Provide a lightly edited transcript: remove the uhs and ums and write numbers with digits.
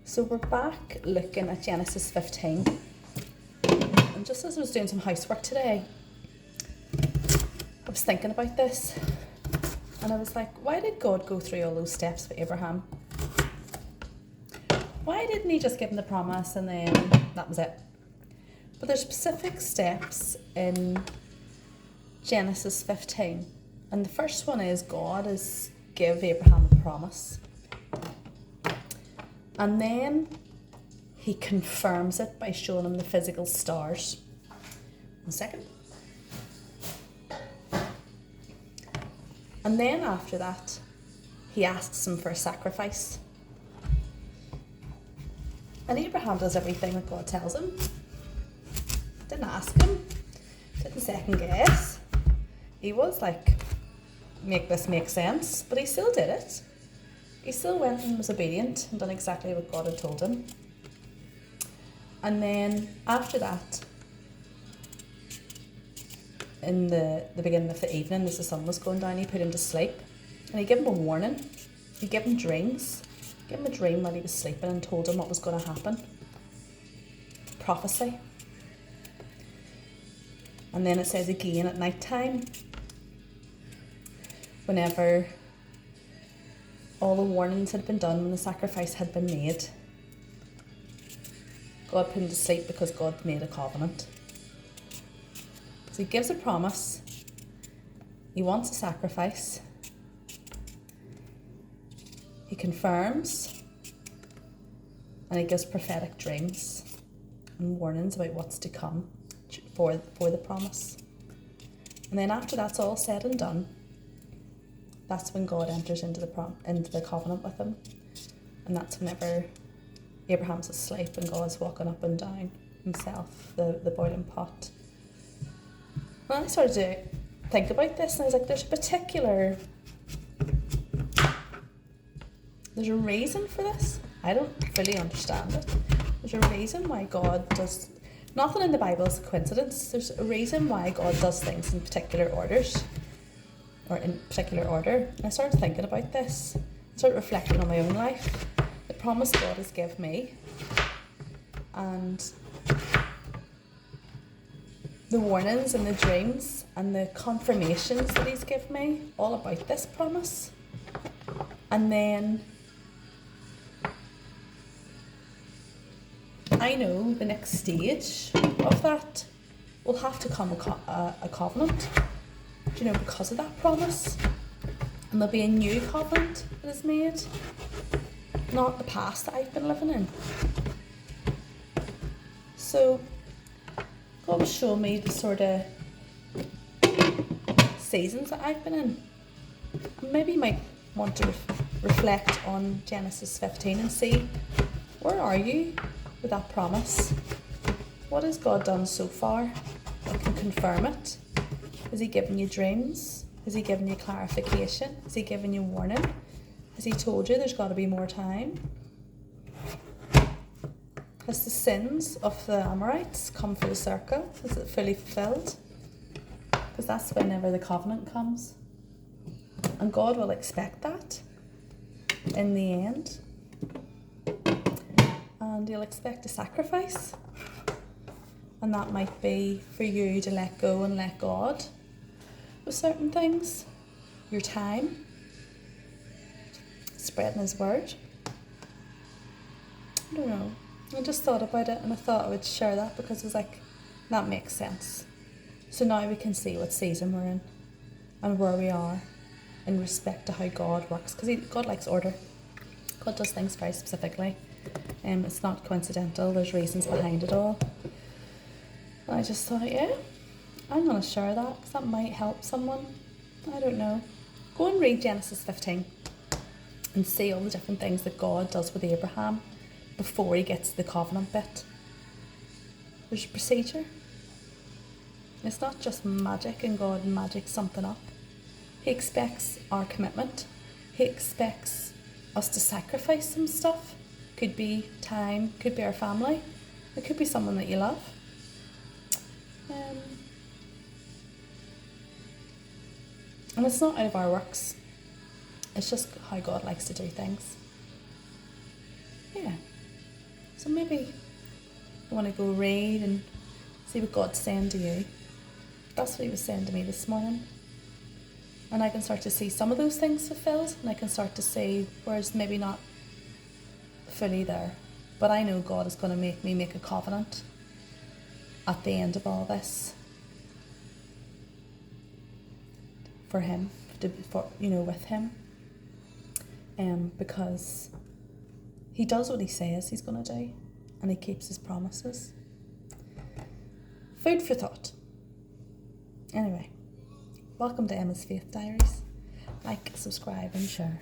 So we're back looking at Genesis 15. And just as I was doing some housework today, I was thinking about this. And I was like, why did God go through all those steps for Abraham? Why didn't he just give him the promise and then that was it? But there's specific steps in Genesis 15. And the first one is God is give Abraham a promise. And then he confirms it by showing him the physical stars. 1 second. And then after that, he asks him for a sacrifice. And Abraham does everything that God tells him. Didn't ask him. Didn't second guess. He was like, make this make sense. But he still did it. He still went and was obedient and done exactly what God had told him. And then after that, in the beginning of the evening, as the sun was going down, he put him to sleep. And he gave him a warning. He gave him dreams. He gave him a dream while he was sleeping and told him what was going to happen. Prophecy. And then it says again at night time, whenever all the warnings had been done, when the sacrifice had been made, God put him to sleep because God made a covenant. So he gives a promise. He wants a sacrifice. He confirms. And he gives prophetic dreams and warnings about what's to come for the promise. And then after that's all said and done, that's when God enters into the covenant with him. And that's whenever Abraham's asleep and God's walking up and down himself, the boiling pot. And I started to think about this and I was like, there's a reason for this. I don't fully understand it. There's a reason why God does, nothing in the Bible is a coincidence. There's a reason why God does things in particular orders. Or in particular order. And I started thinking about this. I started reflecting on my own life. The promise God has given me. And the warnings and the dreams and the confirmations that he's given me. All about this promise. And then I know the next stage of that will have to come a covenant. Because of that promise. And there'll be a new covenant that is made. Not the past that I've been living in. So, God will show me the sort of seasons that I've been in. Maybe you might want to reflect on Genesis 15 and see, where are you with that promise? What has God done so far that can confirm it? Has he given you dreams? Has he given you clarification? Has he given you warning? Has he told you there's got to be more time? Has the sins of the Amorites come full circle? Is it fully fulfilled? Because that's whenever the covenant comes. And God will expect that in the end. And he'll expect a sacrifice. And that might be for you to let go and let God with certain things. Your time. Spreading his word. I don't know. I just thought about it and I thought I would share that because it was like, that makes sense. So now we can see what season we're in and where we are in respect to how God works. Because God likes order. God does things very specifically. It's not coincidental. There's reasons behind it all. And I just thought, yeah, I'm going to share that because that might help someone. I don't know. Go and read Genesis 15 and see all the different things that God does with Abraham before he gets to the covenant bit. There's a procedure. It's not just magic and God magics something up. He expects our commitment. He expects us to sacrifice some stuff. Could be time, could be our family. It could be someone that you love. And it's not out of our works. It's just how God likes to do things. Yeah. So maybe you want to go read and see what God's saying to you. That's what he was saying to me this morning. And I can start to see some of those things fulfilled, and I can start to see where it's maybe not fully there. But I know God is going to make me make a covenant at the end of all this for him, with him. Because he does what he says he's going to do, and he keeps his promises. Food for thought. Anyway, welcome to Emma's Faith Diaries. Like, subscribe and share.